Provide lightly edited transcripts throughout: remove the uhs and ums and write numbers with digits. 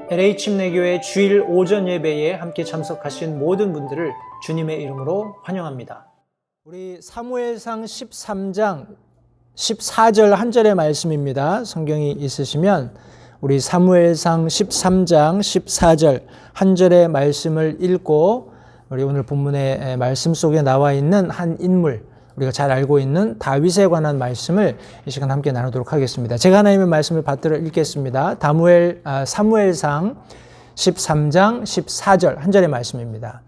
LA 침례교회 주일 오전 예배에 함께 참석하신 모든 분들을 주님의 이름으로 환영합니다. 우리 사무엘상 13장 14절 한 절의 말씀입니다. 성경이 있으시면 우리 사무엘상 13장 14절 한 절의 말씀을 읽고 우리 오늘 본문의 말씀 속에 나와 있는 한 인물, 우리가 잘 알고 있는 다윗에 관한 말씀을 이 시간 함께 나누도록 하겠습니다. 제가 하나님의 말씀을 받들어 읽겠습니다. 사무엘상 13장 14절 한 절의 말씀입니다.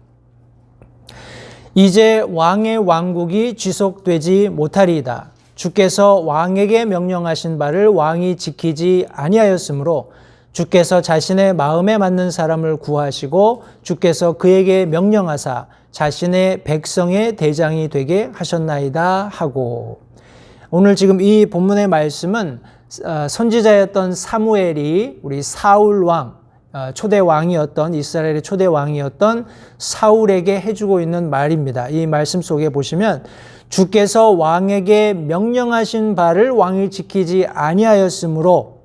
이제 왕의 왕국이 지속되지 못하리이다. 주께서 왕에게 명령하신 바를 왕이 지키지 아니하였으므로 주께서 자신의 마음에 맞는 사람을 구하시고 주께서 그에게 명령하사 자신의 백성의 대장이 되게 하셨나이다 하고, 오늘 지금 이 본문의 말씀은 선지자였던 사무엘이 우리 사울 왕, 초대 왕이었던, 이스라엘의 초대 왕이었던 사울에게 해주고 있는 말입니다. 이 말씀 속에 보시면 주께서 왕에게 명령하신 바를 왕이 지키지 아니하였으므로,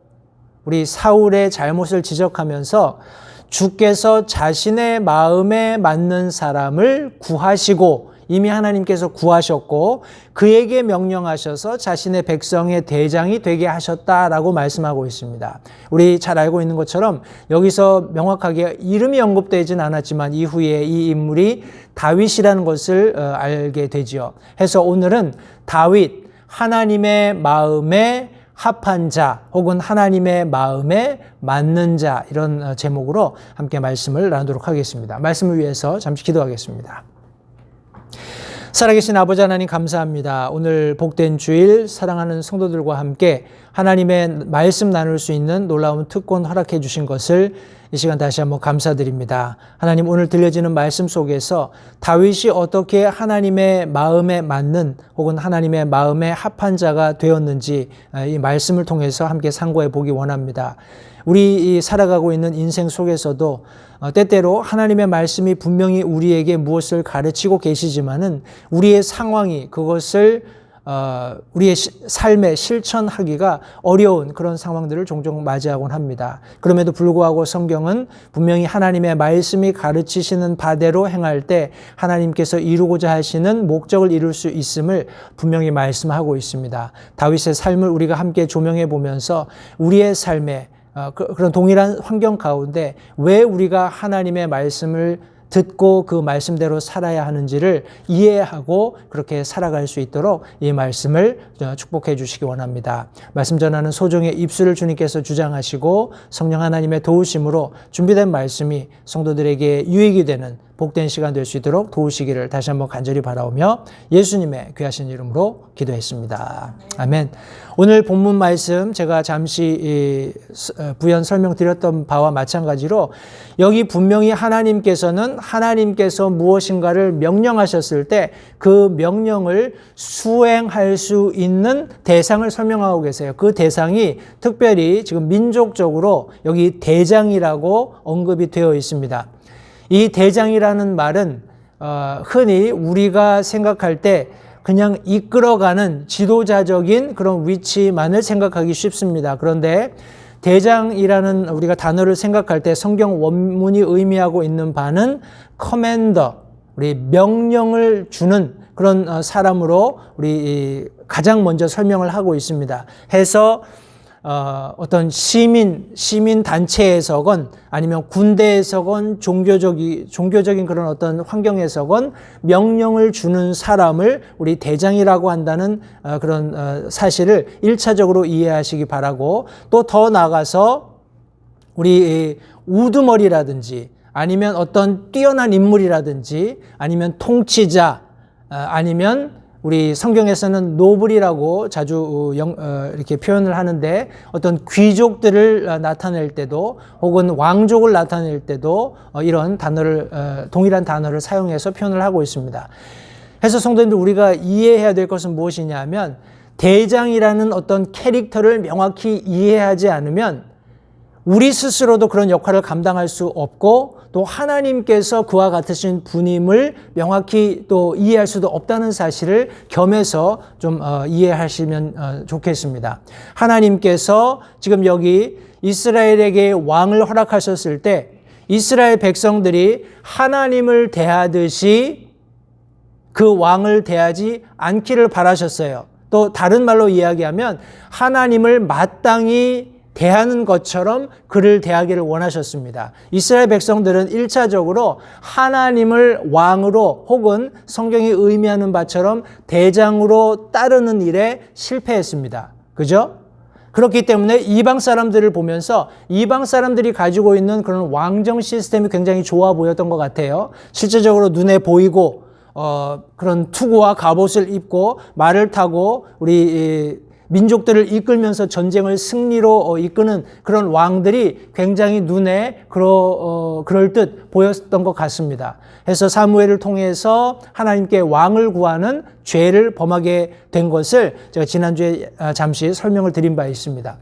우리 사울의 잘못을 지적하면서 주께서 자신의 마음에 맞는 사람을 구하시고, 이미 하나님께서 구하셨고 그에게 명령하셔서 자신의 백성의 대장이 되게 하셨다라고 말씀하고 있습니다. 우리 잘 알고 있는 것처럼 여기서 명확하게 이름이 언급되진 않았지만 이후에 이 인물이 다윗이라는 것을 알게 되지요. 해서 오늘은 다윗, 하나님의 마음에 합한 자 혹은 하나님의 마음에 맞는 자, 이런 제목으로 함께 말씀을 나누도록 하겠습니다. 말씀을 위해서 잠시 기도하겠습니다. 살아계신 아버지 하나님, 감사합니다. 오늘 복된 주일 사랑하는 성도들과 함께 하나님의 말씀 나눌 수 있는 놀라운 특권 허락해 주신 것을 이 시간 다시 한번 감사드립니다. 하나님, 오늘 들려지는 말씀 속에서 다윗이 어떻게 하나님의 마음에 맞는 혹은 하나님의 마음에 합한 자가 되었는지 이 말씀을 통해서 함께 상고해 보기 원합니다. 우리 살아가고 있는 인생 속에서도 때때로 하나님의 말씀이 분명히 우리에게 무엇을 가르치고 계시지만은 우리의 상황이 그것을 우리의 삶에 실천하기가 어려운 그런 상황들을 종종 맞이하곤 합니다. 그럼에도 불구하고 성경은 분명히 하나님의 말씀이 가르치시는 바대로 행할 때 하나님께서 이루고자 하시는 목적을 이룰 수 있음을 분명히 말씀하고 있습니다. 다윗의 삶을 우리가 함께 조명해 보면서 우리의 삶에 그런 동일한 환경 가운데 왜 우리가 하나님의 말씀을 듣고 그 말씀대로 살아야 하는지를 이해하고 그렇게 살아갈 수 있도록 이 말씀을 축복해 주시기 원합니다. 말씀 전하는 소중의 입술을 주님께서 주장하시고 성령 하나님의 도우심으로 준비된 말씀이 성도들에게 유익이 되는 복된 시간 될 수 있도록 도우시기를 다시 한번 간절히 바라오며 예수님의 귀하신 이름으로 기도했습니다. 아멘. 오늘 본문 말씀 제가 잠시 부연 설명드렸던 바와 마찬가지로 여기 분명히 하나님께서 무엇인가를 명령하셨을 때 그 명령을 수행할 수 있는 대상을 설명하고 계세요. 그 대상이 특별히 지금 민족적으로 여기 대장이라고 언급이 되어 있습니다. 이 대장이라는 말은 흔히 우리가 생각할 때 그냥 이끌어가는 지도자적인 그런 위치만을 생각하기 쉽습니다. 그런데 대장이라는 우리가 단어를 생각할 때 성경 원문이 의미하고 있는 바는 커맨더, 우리 명령을 주는 그런 사람으로 우리 가장 먼저 설명을 하고 있습니다. 해서 어떤 시민 단체에서건 아니면 군대에서건 종교적인 그런 어떤 환경에서건 명령을 주는 사람을 우리 대장이라고 한다는 그런 사실을 1차적으로 이해하시기 바라고, 또 더 나아가서 우리 우두머리라든지 아니면 어떤 뛰어난 인물이라든지 아니면 통치자 아니면 우리 성경에서는 노블이라고 자주 이렇게 표현을 하는데 어떤 귀족들을 나타낼 때도 혹은 왕족을 나타낼 때도 이런 단어를 동일한 단어를 사용해서 표현을 하고 있습니다. 해서 성도님들, 우리가 이해해야 될 것은 무엇이냐면 대장이라는 어떤 캐릭터를 명확히 이해하지 않으면 우리 스스로도 그런 역할을 감당할 수 없고 또 하나님께서 그와 같으신 분임을 명확히 또 이해할 수도 없다는 사실을 겸해서 좀 이해하시면 좋겠습니다. 하나님께서 지금 여기 이스라엘에게 왕을 허락하셨을 때 이스라엘 백성들이 하나님을 대하듯이 그 왕을 대하지 않기를 바라셨어요. 또 다른 말로 이야기하면 하나님을 마땅히 대하는 것처럼 그를 대하기를 원하셨습니다. 이스라엘 백성들은 1차적으로 하나님을 왕으로 혹은 성경이 의미하는 바처럼 대장으로 따르는 일에 실패했습니다. 그죠? 그렇기 때문에 이방 사람들을 보면서 이방 사람들이 가지고 있는 그런 왕정 시스템이 굉장히 좋아 보였던 것 같아요. 실제적으로 눈에 보이고 그런 투구와 갑옷을 입고 말을 타고 우리 민족들을 이끌면서 전쟁을 승리로 이끄는 그런 왕들이 굉장히 눈에 그럴듯 보였던 것 같습니다. 그래서 사무엘을 통해서 하나님께 왕을 구하는 죄를 범하게 된 것을 제가 지난주에 잠시 설명을 드린 바 있습니다.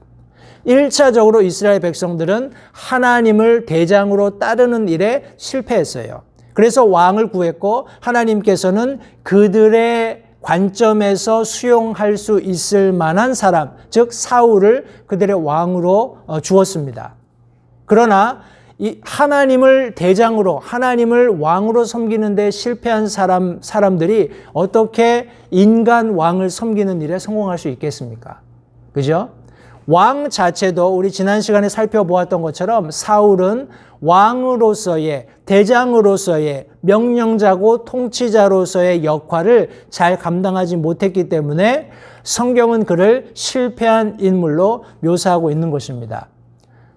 1차적으로 이스라엘 백성들은 하나님을 대장으로 따르는 일에 실패했어요. 그래서 왕을 구했고 하나님께서는 그들의 관점에서 수용할 수 있을 만한 사람, 즉 사울을 그들의 왕으로 주었습니다. 그러나 이 하나님을 대장으로, 하나님을 왕으로 섬기는 데 실패한 사람들이 어떻게 인간 왕을 섬기는 일에 성공할 수 있겠습니까? 그죠? 왕 자체도 우리 지난 시간에 살펴보았던 것처럼 사울은 왕으로서의, 대장으로서의, 명령자고 통치자로서의 역할을 잘 감당하지 못했기 때문에 성경은 그를 실패한 인물로 묘사하고 있는 것입니다.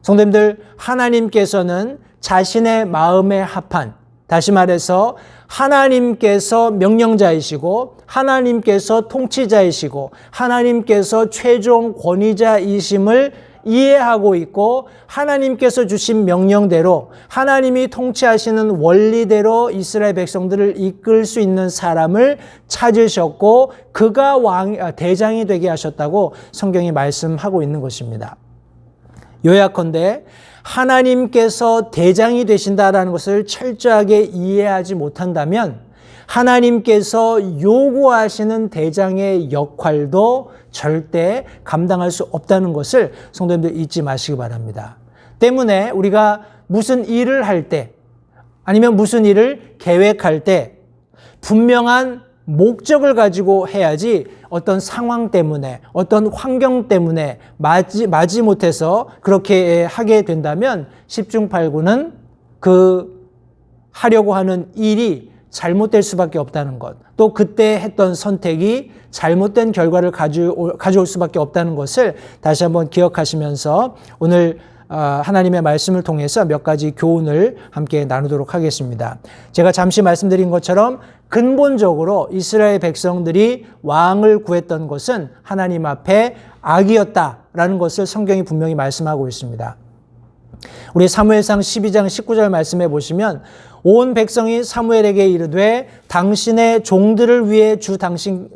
성도님들, 하나님께서는 자신의 마음에 합한, 다시 말해서 하나님께서 명령자이시고 하나님께서 통치자이시고 하나님께서 최종 권위자이심을 이해하고 있고 하나님께서 주신 명령대로 하나님이 통치하시는 원리대로 이스라엘 백성들을 이끌 수 있는 사람을 찾으셨고 그가 대장이 되게 하셨다고 성경이 말씀하고 있는 것입니다. 요약컨대 하나님께서 대장이 되신다라는 것을 철저하게 이해하지 못한다면 하나님께서 요구하시는 대장의 역할도 절대 감당할 수 없다는 것을 성도님들 잊지 마시기 바랍니다. 때문에 우리가 무슨 일을 할 때 아니면 무슨 일을 계획할 때 분명한 목적을 가지고 해야지 어떤 상황 때문에 어떤 환경 때문에 맞지 못해서 그렇게 하게 된다면 10중 8구는 그 하려고 하는 일이 잘못될 수밖에 없다는 것, 또 그때 했던 선택이 잘못된 결과를 가져올 수밖에 없다는 것을 다시 한번 기억하시면서 오늘 하나님의 말씀을 통해서 몇 가지 교훈을 함께 나누도록 하겠습니다. 제가 잠시 말씀드린 것처럼 근본적으로 이스라엘 백성들이 왕을 구했던 것은 하나님 앞에 악이었다라는 것을 성경이 분명히 말씀하고 있습니다. 우리 사무엘상 12장 19절 말씀해 보시면 온 백성이 사무엘에게 이르되 당신의 종들을 위해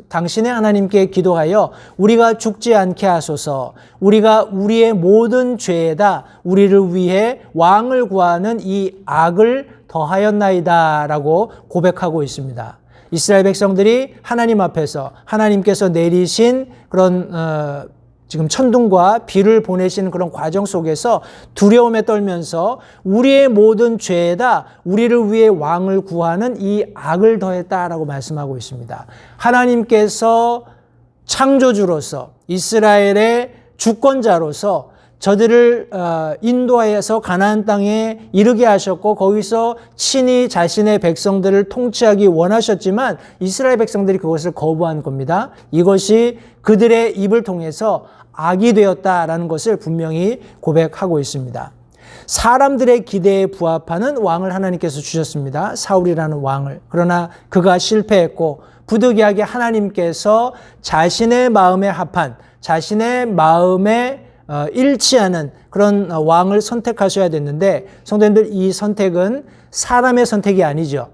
당신의 하나님께 기도하여 우리가 죽지 않게 하소서. 우리가 우리의 모든 죄에다 우리를 위해 왕을 구하는 이 악을 더하였나이다 라고 고백하고 있습니다. 이스라엘 백성들이 하나님 앞에서 하나님께서 내리신 그런 지금 천둥과 비를 보내시는 그런 과정 속에서 두려움에 떨면서 우리의 모든 죄에다 우리를 위해 왕을 구하는 이 악을 더했다라고 말씀하고 있습니다. 하나님께서 창조주로서 이스라엘의 주권자로서 저들을 인도하여서 가나안 땅에 이르게 하셨고 거기서 친히 자신의 백성들을 통치하기 원하셨지만 이스라엘 백성들이 그것을 거부한 겁니다. 이것이 그들의 입을 통해서 악이 되었다라는 것을 분명히 고백하고 있습니다. 사람들의 기대에 부합하는 왕을 하나님께서 주셨습니다. 사울이라는 왕을. 그러나 그가 실패했고 부득이하게 하나님께서 자신의 마음에 합한, 자신의 마음에 일치하는 그런 왕을 선택하셔야 됐는데 성도님들, 이 선택은 사람의 선택이 아니죠.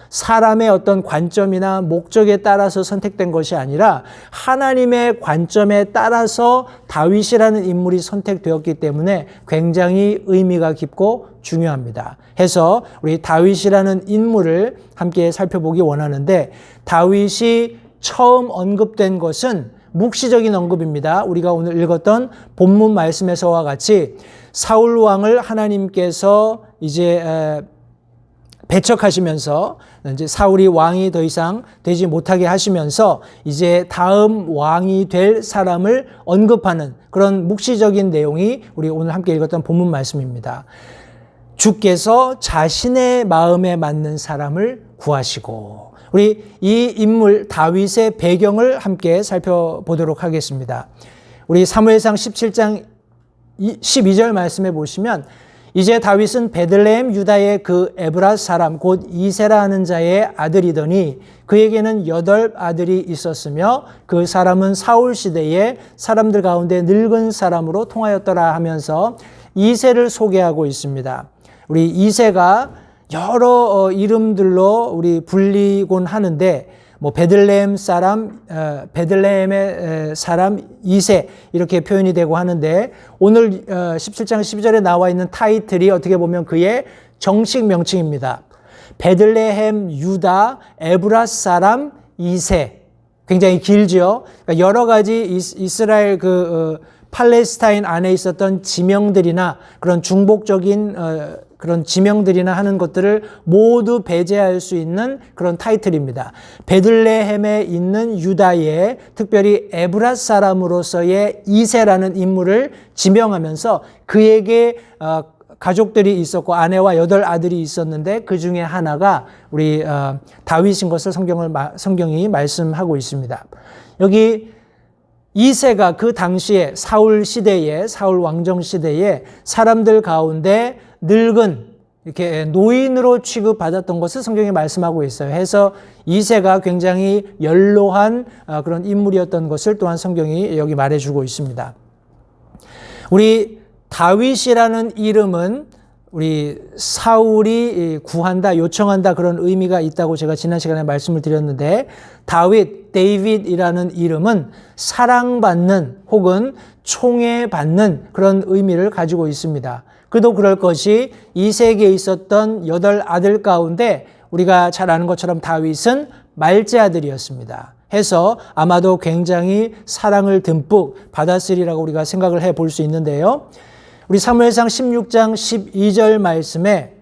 사람의 어떤 관점이나 목적에 따라서 선택된 것이 아니라 하나님의 관점에 따라서 다윗이라는 인물이 선택되었기 때문에 굉장히 의미가 깊고 중요합니다. 해서 우리 다윗이라는 인물을 함께 살펴보기 원하는데, 다윗이 처음 언급된 것은 묵시적인 언급입니다. 우리가 오늘 읽었던 본문 말씀에서와 같이 사울 왕을 하나님께서 이제 배척하시면서 이제 사울이 왕이 더 이상 되지 못하게 하시면서 이제 다음 왕이 될 사람을 언급하는 그런 묵시적인 내용이 우리 오늘 함께 읽었던 본문 말씀입니다. 주께서 자신의 마음에 맞는 사람을 구하시고, 우리 이 인물 다윗의 배경을 함께 살펴보도록 하겠습니다. 우리 사무엘상 17장 12절 말씀에 보시면, 이제 다윗은 베들레헴 유다의 그 에브라 사람 곧 이세라 하는 자의 아들이더니 그에게는 8 아들이 있었으며 그 사람은 사울 시대에 사람들 가운데 늙은 사람으로 통하였더라 하면서 이세를 소개하고 있습니다. 우리 이세가 여러 이름들로 우리 불리곤 하는데, 뭐 베들레헴의 사람 이세 이렇게 표현이 되고 하는데, 오늘 17장 12절에 나와 있는 타이틀이 어떻게 보면 그의 정식 명칭입니다. 베들레헴 유다 에브라 사람 이세. 굉장히 길죠. 그러니까 여러 가지 이스라엘 팔레스타인 안에 있었던 지명들이나 그런 중복적인 그런 지명들이나 하는 것들을 모두 배제할 수 있는 그런 타이틀입니다. 베들레헴에 있는 유다의 특별히 에브라 사람으로서의 이세라는 인물을 지명하면서 그에게 가족들이 있었고 아내와 8 아들이 있었는데 그 중에 하나가 우리 다윗인 것을 성경이 말씀하고 있습니다. 여기 이세가 그 당시에 사울 왕정 시대에 사람들 가운데 늙은 이렇게 노인으로 취급받았던 것을 성경이 말씀하고 있어요. 해서 이세가 굉장히 연로한 그런 인물이었던 것을 또한 성경이 여기 말해주고 있습니다. 우리 다윗이라는 이름은 우리 사울이 구한다, 요청한다 그런 의미가 있다고 제가 지난 시간에 말씀을 드렸는데, 데이빗이라는 이름은 사랑받는 혹은 총애받는 그런 의미를 가지고 있습니다. 그도 그럴 것이 이세에게 있었던 8 아들 가운데 우리가 잘 아는 것처럼 다윗은 말째 아들이었습니다. 해서 아마도 굉장히 사랑을 듬뿍 받았으리라고 우리가 생각을 해볼 수 있는데요. 우리 사무엘상 16장 12절 말씀에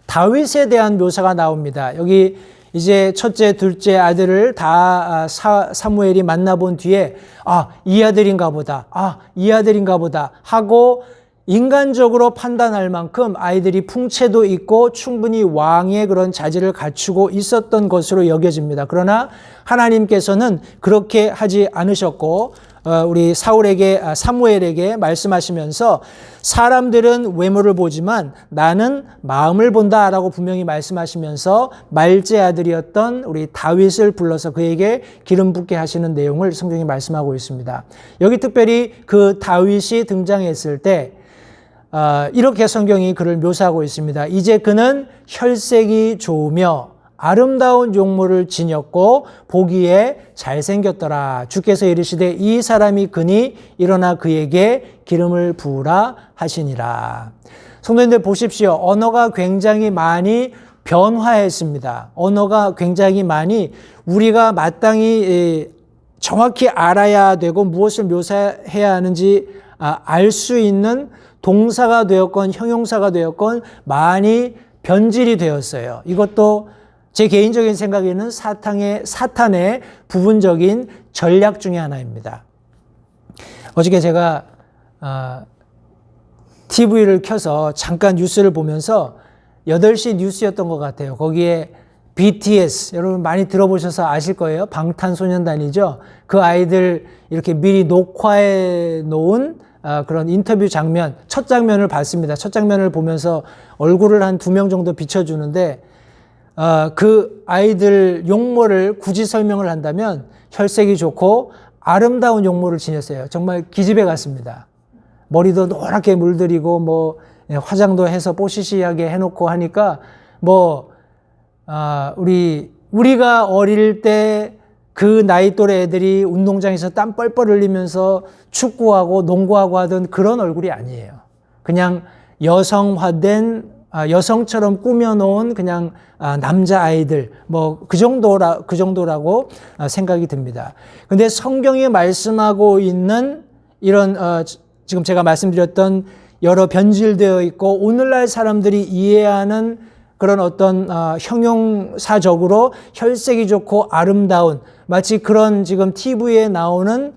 다윗에 대한 묘사가 나옵니다. 여기 이제 첫째, 둘째 아들을 다 사무엘이 만나본 뒤에 이 아들인가 보다, 이 아들인가 보다 하고 인간적으로 판단할 만큼 아이들이 풍채도 있고 충분히 왕의 그런 자질을 갖추고 있었던 것으로 여겨집니다. 그러나 하나님께서는 그렇게 하지 않으셨고, 우리 사무엘에게 말씀하시면서 사람들은 외모를 보지만 나는 마음을 본다라고 분명히 말씀하시면서 말제 아들이었던 우리 다윗을 불러서 그에게 기름 붓게 하시는 내용을 성경이 말씀하고 있습니다. 여기 특별히 그 다윗이 등장했을 때 이렇게 성경이 그를 묘사하고 있습니다. 이제 그는 혈색이 좋으며 아름다운 용모를 지녔고 보기에 잘생겼더라. 주께서 이르시되 이 사람이 그니 일어나 그에게 기름을 부으라 하시니라. 성도님들 보십시오. 언어가 굉장히 많이 변화했습니다. 언어가 굉장히 많이 우리가 마땅히 정확히 알아야 되고 무엇을 묘사해야 하는지 알 수 있는 동사가 되었건 형용사가 되었건 많이 변질이 되었어요. 이것도 제 개인적인 생각에는 사탄의 부분적인 전략 중에 하나입니다. 어저께 제가 TV를 켜서 잠깐 뉴스를 보면서 8시 뉴스였던 것 같아요. 거기에 BTS, 여러분 많이 들어보셔서 아실 거예요. 방탄소년단이죠. 그 아이들 이렇게 미리 녹화해 놓은 그런 인터뷰 장면, 첫 장면을 봤습니다. 첫 장면을 보면서 얼굴을 한 2명 정도 비춰주는데 그 아이들 용모를 굳이 설명을 한다면 혈색이 좋고 아름다운 용모를 지녔어요. 정말 기집애 같습니다. 머리도 노랗게 물들이고 뭐 화장도 해서 뽀시시하게 해놓고 하니까 뭐 우리가 어릴 때 그 나이 또래 애들이 운동장에서 땀 뻘뻘 흘리면서 축구하고 농구하고 하던 그런 얼굴이 아니에요. 그냥 여성화된, 여성처럼 꾸며놓은 그냥 남자 아이들, 그 정도라고 생각이 듭니다. 근데 성경이 말씀하고 있는 이런, 지금 제가 말씀드렸던 여러 변질되어 있고 오늘날 사람들이 이해하는 그런 어떤 형용사적으로 혈색이 좋고 아름다운 마치 그런 지금 TV에 나오는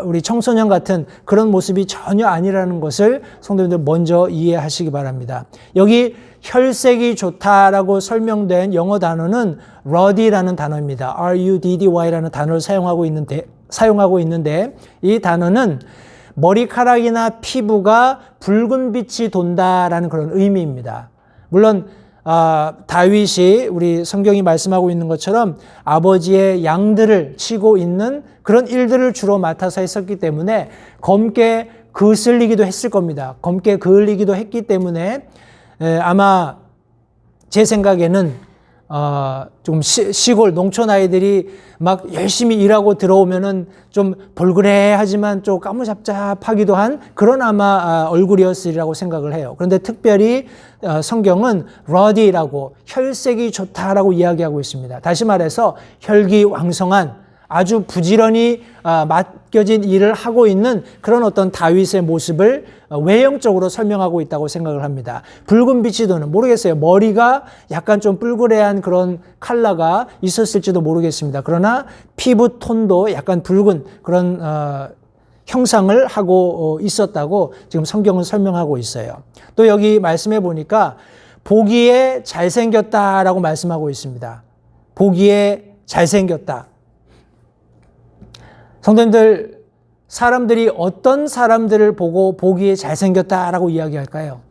우리 청소년 같은 그런 모습이 전혀 아니라는 것을 성도님들 먼저 이해하시기 바랍니다. 여기 혈색이 좋다라고 설명된 영어 단어는 ruddy라는 단어입니다. R-U-D-D-Y라는 단어를 사용하고 있는데 이 단어는 머리카락이나 피부가 붉은 빛이 돈다라는 그런 의미입니다. 물론 다윗이 우리 성경이 말씀하고 있는 것처럼 아버지의 양들을 치고 있는 그런 일들을 주로 맡아서 했었기 때문에 검게 그슬리기도 했을 겁니다. 검게 그을리기도 했기 때문에 아마 제 생각에는 좀 시골 농촌 아이들이 막 열심히 일하고 들어오면은 좀 볼그레하지만 좀 까무잡잡하기도 한 그런 아마 얼굴이었으리라고 생각을 해요. 그런데 특별히 성경은 ruddy라고 혈색이 좋다라고 이야기하고 있습니다. 다시 말해서 혈기왕성한 아주 부지런히 맡겨진 일을 하고 있는 그런 어떤 다윗의 모습을 외형적으로 설명하고 있다고 생각을 합니다. 붉은 빛이 도는, 모르겠어요. 머리가 약간 좀 뿔그레한 그런 컬러가 있었을지도 모르겠습니다. 그러나 피부 톤도 약간 붉은 그런 형상을 하고 있었다고 지금 성경은 설명하고 있어요. 또 여기 말씀해 보니까 보기에 잘생겼다라고 말씀하고 있습니다. 보기에 잘생겼다. 성도님들, 사람들이 어떤 사람들을 보고 보기에 잘생겼다라고 이야기할까요?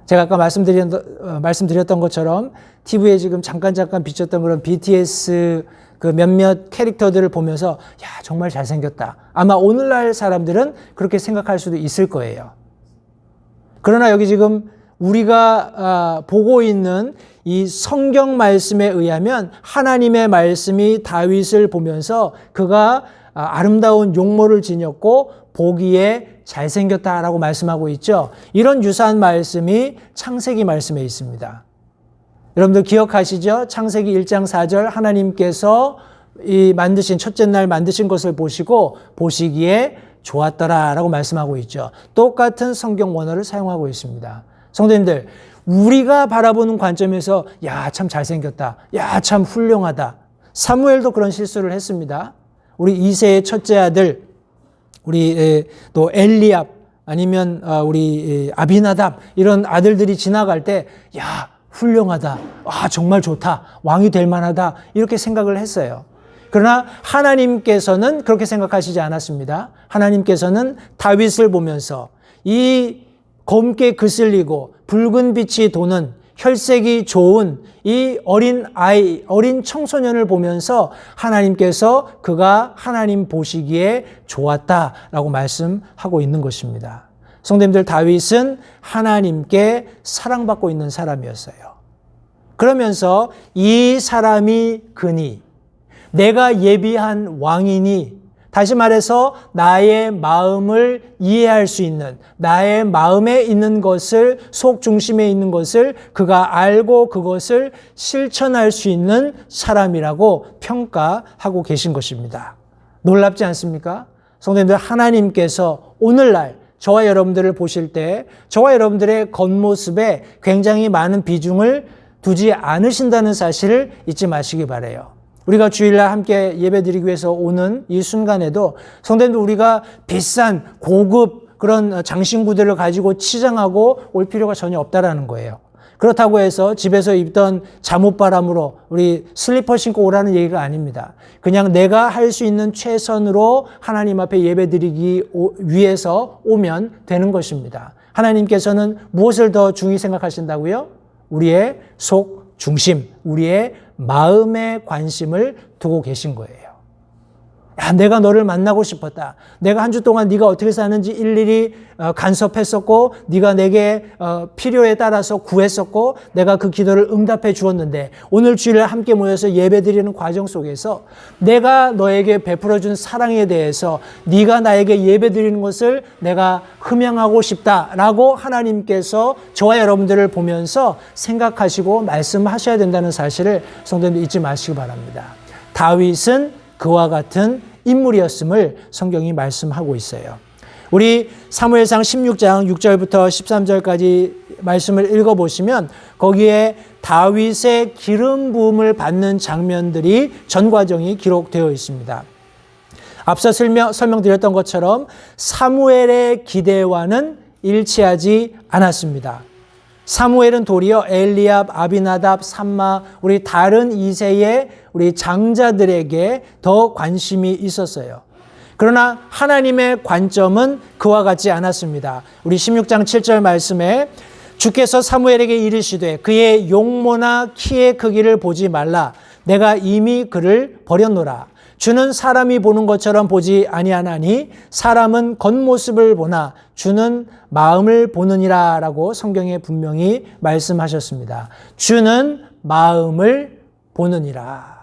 제가 아까 말씀드렸던 것처럼 TV에 지금 잠깐 비쳤던 그런 BTS 그 몇몇 캐릭터들을 보면서 야, 정말 잘생겼다. 아마 오늘날 사람들은 그렇게 생각할 수도 있을 거예요. 그러나 여기 지금 우리가 보고 있는 이 성경 말씀에 의하면 하나님의 말씀이 다윗을 보면서 그가 아름다운 용모를 지녔고 보기에 잘생겼다라고 말씀하고 있죠. 이런 유사한 말씀이 창세기 말씀에 있습니다. 여러분들 기억하시죠? 창세기 1장 4절 하나님께서 이 첫째 날 만드신 것을 보시고 보시기에 좋았더라라고 말씀하고 있죠. 똑같은 성경 원어를 사용하고 있습니다. 성도님들, 우리가 바라보는 관점에서 야, 참 잘생겼다. 야, 참 훌륭하다. 사무엘도 그런 실수를 했습니다. 우리 이새의 첫째 아들, 우리 또 엘리압 아니면 우리 아비나답 이런 아들들이 지나갈 때 야, 훌륭하다. 정말 좋다. 왕이 될 만하다. 이렇게 생각을 했어요. 그러나 하나님께서는 그렇게 생각하시지 않았습니다. 하나님께서는 다윗을 보면서 이 검게 그슬리고 붉은 빛이 도는 혈색이 좋은 이 어린 청소년을 보면서 하나님께서 그가 하나님 보시기에 좋았다라고 말씀하고 있는 것입니다. 성도님들, 다윗은 하나님께 사랑받고 있는 사람이었어요. 그러면서 이 사람이 그니, 내가 예비한 왕이니, 다시 말해서 나의 마음을 이해할 수 있는, 나의 마음에 있는 것을, 속 중심에 있는 것을 그가 알고 그것을 실천할 수 있는 사람이라고 평가하고 계신 것입니다. 놀랍지 않습니까? 성도님들, 하나님께서 오늘날 저와 여러분들을 보실 때 저와 여러분들의 겉모습에 굉장히 많은 비중을 두지 않으신다는 사실을 잊지 마시기 바라요. 우리가 주일날 함께 예배드리기 위해서 오는 이 순간에도 성도님들, 우리가 비싼 고급 그런 장신구들을 가지고 치장하고 올 필요가 전혀 없다라는 거예요. 그렇다고 해서 집에서 입던 잠옷바람으로 우리 슬리퍼 신고 오라는 얘기가 아닙니다. 그냥 내가 할 수 있는 최선으로 하나님 앞에 예배드리기 위해서 오면 되는 것입니다. 하나님께서는 무엇을 더 중히 생각하신다고요? 우리의 속 중심, 우리의 마음에 관심을 두고 계신 거예요. 야, 내가 너를 만나고 싶었다. 내가 한 주 동안 네가 어떻게 사는지 일일이 간섭했었고 네가 내게 필요에 따라서 구했었고 내가 그 기도를 응답해 주었는데 오늘 주일에 함께 모여서 예배드리는 과정 속에서 내가 너에게 베풀어준 사랑에 대해서 네가 나에게 예배드리는 것을 내가 흠양하고 싶다라고 하나님께서 저와 여러분들을 보면서 생각하시고 말씀하셔야 된다는 사실을 성도님들 잊지 마시기 바랍니다. 다윗은 그와 같은 인물이었음을 성경이 말씀하고 있어요. 우리 사무엘상 16장 6절부터 13절까지 말씀을 읽어보시면 거기에 다윗의 기름 부음을 받는 장면들이 전 과정이 기록되어 있습니다. 앞서 설명드렸던 것처럼 사무엘의 기대와는 일치하지 않았습니다. 사무엘은 도리어 엘리압, 아비나답, 삼마 우리 다른 2세의 우리 장자들에게 더 관심이 있었어요. 그러나 하나님의 관점은 그와 같지 않았습니다. 우리 16장 7절 말씀에 주께서 사무엘에게 이르시되 그의 용모나 키의 크기를 보지 말라. 내가 이미 그를 버렸노라. 주는 사람이 보는 것처럼 보지 아니하나니 사람은 겉모습을 보나 주는 마음을 보느니라 라고 성경에 분명히 말씀하셨습니다. 주는 마음을 보느니라.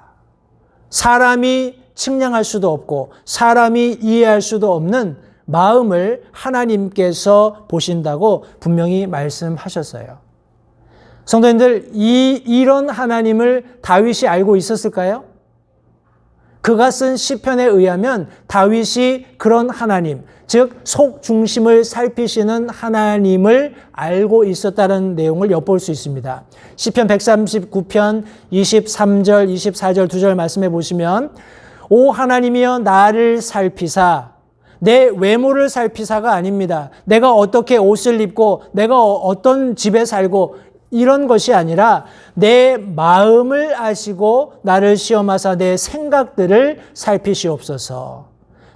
사람이 측량할 수도 없고 사람이 이해할 수도 없는 마음을 하나님께서 보신다고 분명히 말씀하셨어요. 성도님들, 이런 하나님을 다윗이 알고 있었을까요? 그가 쓴 시편에 의하면 다윗이 그런 하나님, 즉 속 중심을 살피시는 하나님을 알고 있었다는 내용을 엿볼 수 있습니다. 시편 139편 23절, 24절 2절 말씀해 보시면 오 하나님이여 나를 살피사, 내 외모를 살피사가 아닙니다. 내가 어떻게 옷을 입고 내가 어떤 집에 살고 이런 것이 아니라 내 마음을 아시고 나를 시험하사 내 생각들을 살피시옵소서.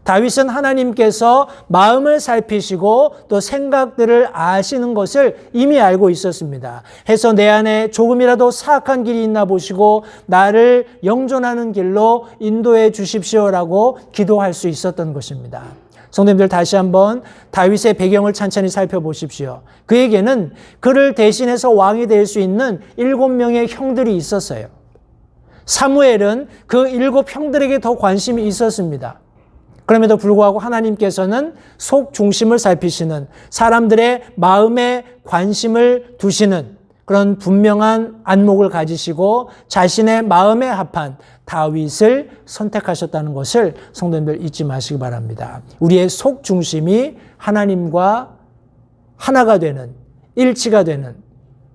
다윗은 하나님께서 마음을 살피시고 또 생각들을 아시는 것을 이미 알고 있었습니다. 해서 내 안에 조금이라도 사악한 길이 있나 보시고 나를 영존하는 길로 인도해 주십시오라고 기도할 수 있었던 것입니다. 성도님들 다시 한번 다윗의 배경을 찬찬히 살펴보십시오. 그에게는 그를 대신해서 왕이 될 수 있는 7명의 형들이 있었어요. 사무엘은 그 7 형들에게 더 관심이 있었습니다. 그럼에도 불구하고 하나님께서는 속 중심을 살피시는 사람들의 마음에 관심을 두시는 그런 분명한 안목을 가지시고 자신의 마음에 합한 다윗을 선택하셨다는 것을 성도님들 잊지 마시기 바랍니다. 우리의 속 중심이 하나님과 하나가 되는, 일치가 되는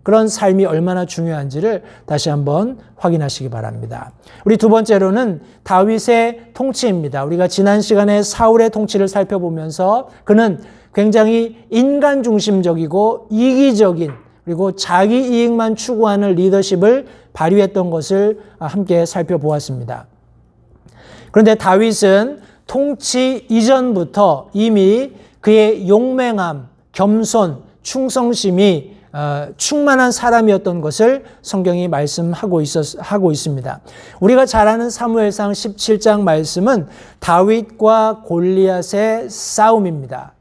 그런 삶이 얼마나 중요한지를 다시 한번 확인하시기 바랍니다. 우리 두 번째로는 다윗의 통치입니다. 우리가 지난 시간에 사울의 통치를 살펴보면서 그는 굉장히 인간 중심적이고 이기적인 그리고 자기 이익만 추구하는 리더십을 발휘했던 것을 함께 살펴보았습니다. 그런데 다윗은 통치 이전부터 이미 그의 용맹함, 겸손, 충성심이 충만한 사람이었던 것을 성경이 말씀하고 있습니다. 우리가 잘 아는 사무엘상 17장 말씀은 다윗과 골리앗의 싸움입니다.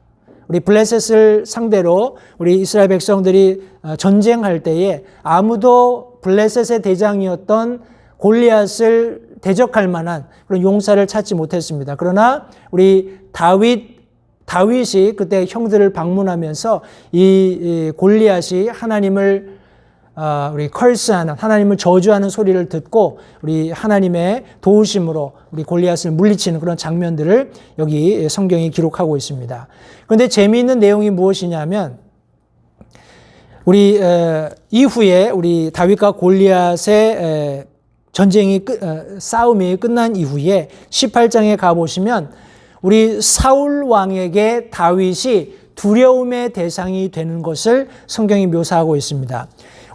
우리 블레셋을 상대로 우리 이스라엘 백성들이 전쟁할 때에 아무도 블레셋의 대장이었던 골리앗을 대적할 만한 그런 용사를 찾지 못했습니다. 그러나 우리 다윗이 그때 형들을 방문하면서 이 골리앗이 하나님을 우리 컬스하는 하나님을 저주하는 소리를 듣고 우리 하나님의 도우심으로 우리 골리앗을 물리치는 그런 장면들을 여기 성경이 기록하고 있습니다. 그런데 재미있는 내용이 무엇이냐면 우리 이후에 우리 다윗과 골리앗의 싸움이 끝난 이후에 18장에 가보시면 우리 사울 왕에게 다윗이 두려움의 대상이 되는 것을 성경이 묘사하고 있습니다.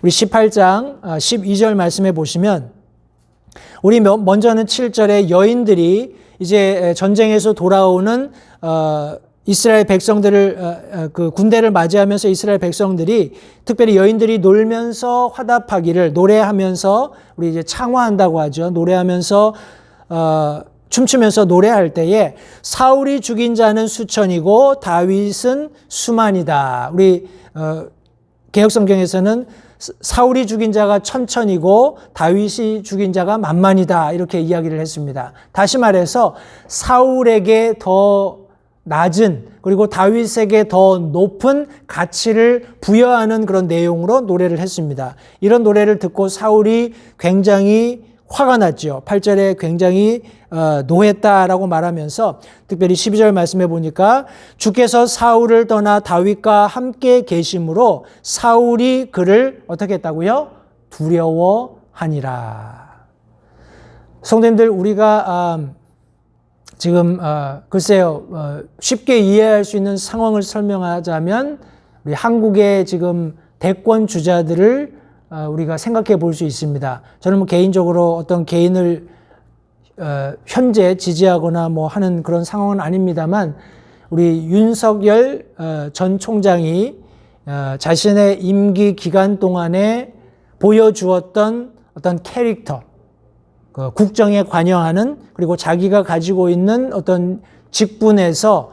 우리 18장 12절 말씀해 보시면 우리 먼저는 7절에 여인들이 이제 전쟁에서 돌아오는 이스라엘 백성들을 그 군대를 맞이하면서 이스라엘 백성들이 특별히 여인들이 놀면서 화답하기를 노래하면서 우리 이제 창화한다고 하죠. 노래하면서 춤추면서 노래할 때에 사울이 죽인 자는 수천이고 다윗은 수만이다. 우리 개역성경에서는 사울이 죽인 자가 천천이고 다윗이 죽인 자가 만만이다. 이렇게 이야기를 했습니다. 다시 말해서 사울에게 더 낮은 그리고 다윗에게 더 높은 가치를 부여하는 그런 내용으로 노래를 했습니다. 이런 노래를 듣고 사울이 굉장히 화가 났죠. 8절에 굉장히 노했다라고 말하면서 특별히 12절 말씀해 보니까 주께서 사울을 떠나 다윗과 함께 계심으로 사울이 그를 어떻게 했다고요? 두려워하니라. 성도님들, 우리가 지금 글쎄요, 쉽게 이해할 수 있는 상황을 설명하자면 우리 한국의 지금 대권 주자들을 우리가 생각해 볼 수 있습니다. 저는 뭐 개인적으로 어떤 개인을 현재 지지하거나 뭐 하는 그런 상황은 아닙니다만 우리 윤석열 전 총장이 자신의 임기 기간 동안에 보여주었던 어떤 캐릭터, 국정에 관여하는 그리고 자기가 가지고 있는 어떤 직분에서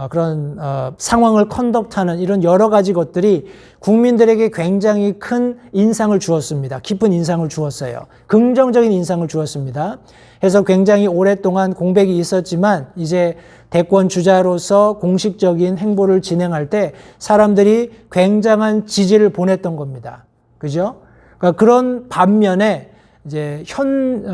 그런 상황을 컨덕트하는 이런 여러 가지 것들이 국민들에게 굉장히 큰 인상을 주었습니다. 깊은 인상을 주었어요. 긍정적인 인상을 주었습니다. 그래서 굉장히 오랫동안 공백이 있었지만 이제 대권 주자로서 공식적인 행보를 진행할 때 사람들이 굉장한 지지를 보냈던 겁니다. 그죠? 그러니까 그런 반면에 이제 현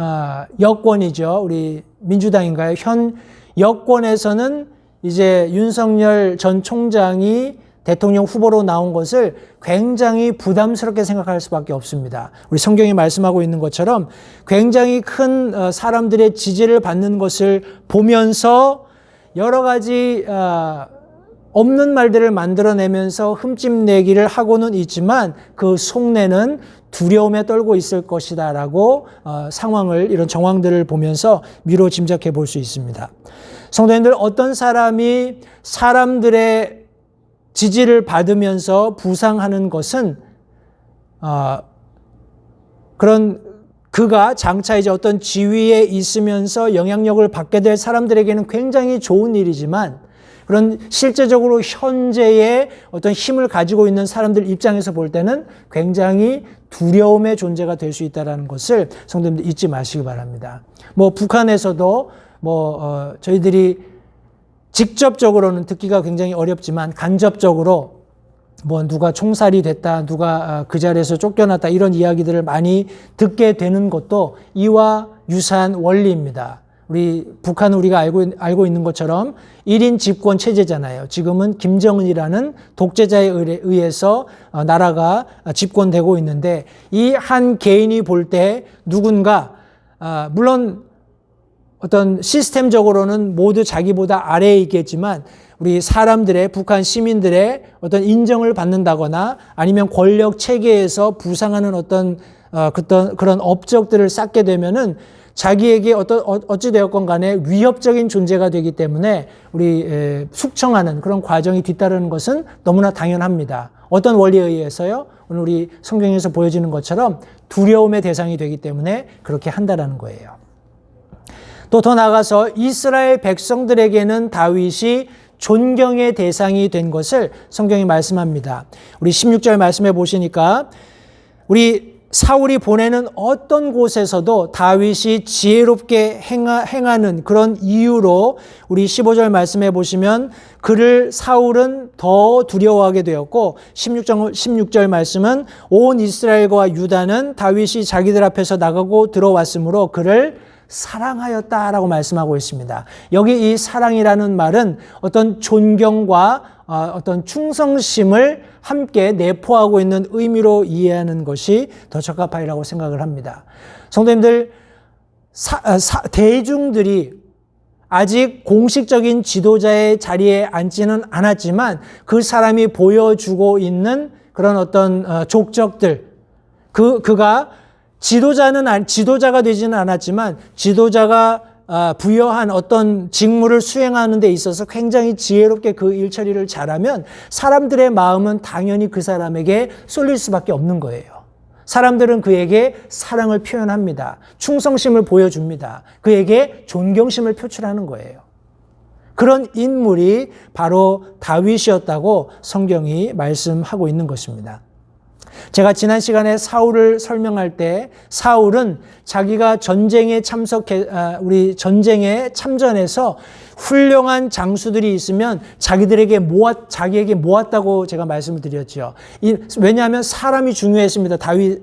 여권이죠. 우리 민주당인가요? 현 여권에서는 이제 윤석열 전 총장이 대통령 후보로 나온 것을 굉장히 부담스럽게 생각할 수밖에 없습니다. 우리 성경이 말씀하고 있는 것처럼 굉장히 큰 사람들의 지지를 받는 것을 보면서 여러 가지 없는 말들을 만들어내면서 흠집내기를 하고는 있지만 그 속내는 두려움에 떨고 있을 것이다 라고 상황을, 이런 정황들을 보면서 미로 짐작해 볼 수 있습니다. 성도님들, 어떤 사람이 사람들의 지지를 받으면서 부상하는 것은 그런 그가 장차 이제 어떤 지위에 있으면서 영향력을 받게 될 사람들에게는 굉장히 좋은 일이지만 그런 실제적으로 현재의 어떤 힘을 가지고 있는 사람들 입장에서 볼 때는 굉장히 두려움의 존재가 될 수 있다는 것을 성도님들 잊지 마시기 바랍니다. 뭐 북한에서도 저희들이 직접적으로는 듣기가 굉장히 어렵지만 간접적으로 뭐 누가 총살이 됐다, 누가 그 자리에서 쫓겨났다 이런 이야기들을 많이 듣게 되는 것도 이와 유사한 원리입니다. 우리 북한은 우리가 알고 있는 것처럼 1인 집권 체제잖아요. 지금은 김정은이라는 독재자에 의해서 나라가 집권되고 있는데 이 한 개인이 볼 때 누군가 물론 어떤 시스템적으로는 모두 자기보다 아래에 있겠지만 우리 사람들의, 북한 시민들의 어떤 인정을 받는다거나 아니면 권력 체계에서 부상하는 어떤 그런 업적들을 쌓게 되면은 자기에게 어찌되었건 간에 위협적인 존재가 되기 때문에 우리 숙청하는 그런 과정이 뒤따르는 것은 너무나 당연합니다. 어떤 원리에 의해서요? 오늘 우리 성경에서 보여지는 것처럼 두려움의 대상이 되기 때문에 그렇게 한다라는 거예요. 또 더 나아가서 이스라엘 백성들에게는 다윗이 존경의 대상이 된 것을 성경이 말씀합니다. 우리 16절 말씀해 보시니까 우리 사울이 보내는 어떤 곳에서도 다윗이 지혜롭게 행하는 그런 이유로 우리 15절 말씀해 보시면 그를 사울은 더 두려워하게 되었고 16절 말씀은 온 이스라엘과 유다는 다윗이 자기들 앞에서 나가고 들어왔으므로 그를 사랑하였다라고 말씀하고 있습니다. 여기 이 사랑이라는 말은 어떤 존경과 어떤 충성심을 함께 내포하고 있는 의미로 이해하는 것이 더 적합하리라고 생각을 합니다. 성도님들, 대중들이 아직 공식적인 지도자의 자리에 앉지는 않았지만 그 사람이 보여주고 있는 그런 어떤 족적들, 그가 지도자가 되지는 않았지만 지도자가 부여한 어떤 직무를 수행하는 데 있어서 굉장히 지혜롭게 그 일처리를 잘하면 사람들의 마음은 당연히 그 사람에게 쏠릴 수밖에 없는 거예요. 사람들은 그에게 사랑을 표현합니다. 충성심을 보여줍니다. 그에게 존경심을 표출하는 거예요. 그런 인물이 바로 다윗이었다고 성경이 말씀하고 있는 것입니다. 제가 지난 시간에 사울을 설명할 때 사울은 자기가 전쟁에 참전해서 훌륭한 장수들이 있으면 자기에게 모았다고 제가 말씀을 드렸죠. 왜냐하면 사람이 중요했습니다.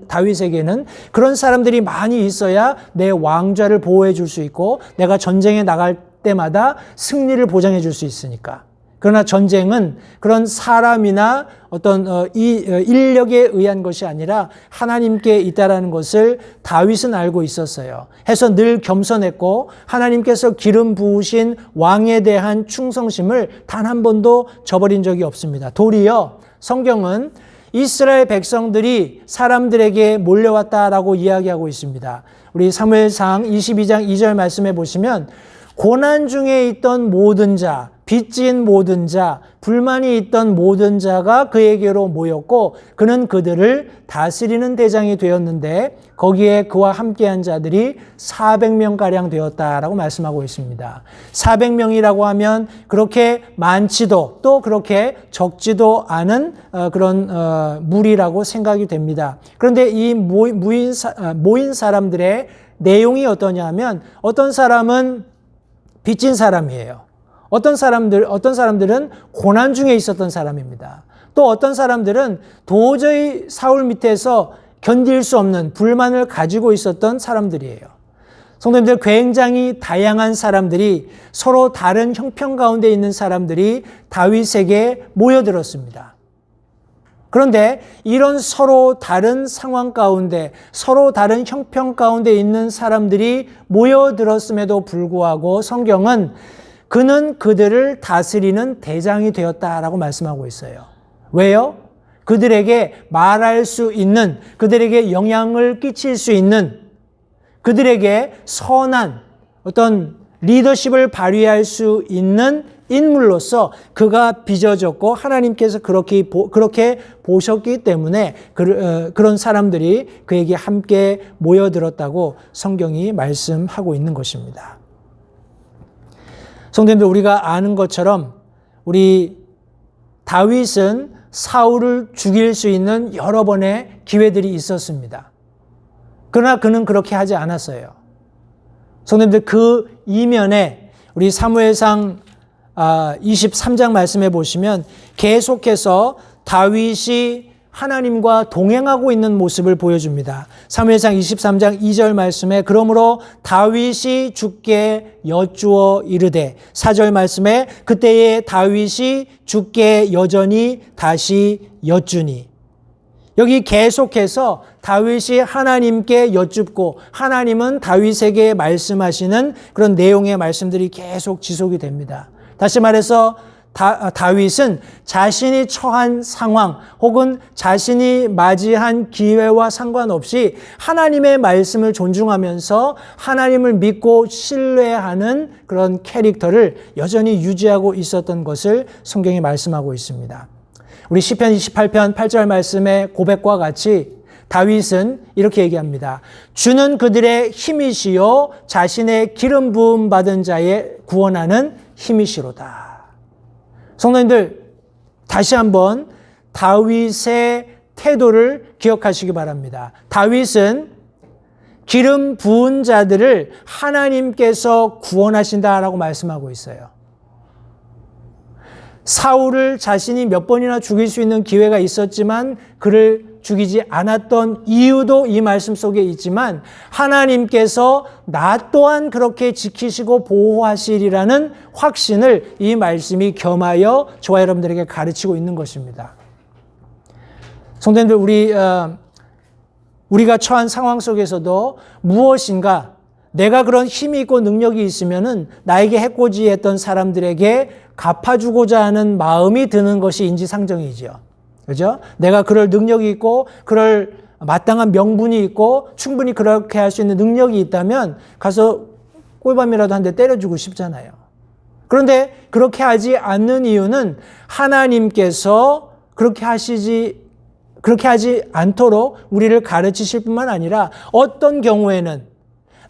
다윗에게는 그런 사람들이 많이 있어야 내 왕좌를 보호해 줄 수 있고 내가 전쟁에 나갈 때마다 승리를 보장해 줄 수 있으니까. 그러나 전쟁은 그런 사람이나 어떤 인력에 의한 것이 아니라 하나님께 있다라는 것을 다윗은 알고 있었어요. 해서 늘 겸손했고 하나님께서 기름 부으신 왕에 대한 충성심을 단 한 번도 저버린 적이 없습니다. 도리어 성경은 이스라엘 백성들이 사람들에게 몰려왔다라고 이야기하고 있습니다. 우리 사무엘상 22장 2절 말씀해 보시면 고난 중에 있던 모든 자, 빚진 모든 자, 불만이 있던 모든 자가 그에게로 모였고 그는 그들을 다스리는 대장이 되었는데 거기에 그와 함께한 자들이 400명가량 되었다라고 말씀하고 있습니다. 400명이라고 하면 그렇게 많지도 또 그렇게 적지도 않은 그런 무리라고 생각이 됩니다. 그런데 이 모인 사람들의 내용이 어떠냐 하면 어떤 사람은 빚진 사람이에요. 어떤 사람들은 고난 중에 있었던 사람입니다. 또 어떤 사람들은 도저히 사울 밑에서 견딜 수 없는 불만을 가지고 있었던 사람들이에요. 성도님들, 굉장히 다양한 사람들이 서로 다른 형편 가운데 있는 사람들이 다윗에게 모여들었습니다. 그런데 이런 서로 다른 상황 가운데, 서로 다른 형편 가운데 있는 사람들이 모여들었음에도 불구하고 성경은 그는 그들을 다스리는 대장이 되었다라고 말씀하고 있어요. 왜요? 그들에게 말할 수 있는, 그들에게 영향을 끼칠 수 있는, 그들에게 선한 어떤 리더십을 발휘할 수 있는 인물로서 그가 빚어졌고 하나님께서 그렇게 보셨기 때문에 그런 사람들이 그에게 함께 모여들었다고 성경이 말씀하고 있는 것입니다. 성도님들, 우리가 아는 것처럼 우리 다윗은 사울을 죽일 수 있는 여러 번의 기회들이 있었습니다. 그러나 그는 그렇게 하지 않았어요. 성도님들, 그 이면에 우리 사무엘상 23장 말씀해 보시면 계속해서 다윗이 하나님과 동행하고 있는 모습을 보여줍니다. 사무엘상 23장 2절 말씀에 그러므로 다윗이 주께 여쭈어 이르되 4절 말씀에 그때에 다윗이 주께 여전히 다시 여쭈니. 여기 계속해서 다윗이 하나님께 여쭙고 하나님은 다윗에게 말씀하시는 그런 내용의 말씀들이 계속 지속이 됩니다. 다시 말해서 다윗은 자신이 처한 상황 혹은 자신이 맞이한 기회와 상관없이 하나님의 말씀을 존중하면서 하나님을 믿고 신뢰하는 그런 캐릭터를 여전히 유지하고 있었던 것을 성경이 말씀하고 있습니다. 우리 시편 28편 8절 말씀의 고백과 같이 다윗은 이렇게 얘기합니다. 주는 그들의 힘이시요 자신의 기름 부음 받은 자의 구원하는 힘이시로다. 성도님들, 다시 한번 다윗의 태도를 기억하시기 바랍니다. 다윗은 기름 부은 자들을 하나님께서 구원하신다라고 말씀하고 있어요. 사울을 자신이 몇 번이나 죽일 수 있는 기회가 있었지만 그를 죽이지 않았던 이유도 이 말씀 속에 있지만 하나님께서 나 또한 그렇게 지키시고 보호하시리라는 확신을 이 말씀이 겸하여 저와 여러분들에게 가르치고 있는 것입니다. 성도님들, 우리가 처한 상황 속에서도 무엇인가 내가 그런 힘이 있고 능력이 있으면은 나에게 해코지했던 사람들에게 갚아주고자 하는 마음이 드는 것이 인지상정이지요. 그죠? 내가 그럴 능력이 있고 그럴 마땅한 명분이 있고 충분히 그렇게 할 수 있는 능력이 있다면 가서 꿀밤이라도 한 대 때려주고 싶잖아요. 그런데 그렇게 하지 않는 이유는 하나님께서 그렇게 하시지 그렇게 하지 않도록 우리를 가르치실 뿐만 아니라 어떤 경우에는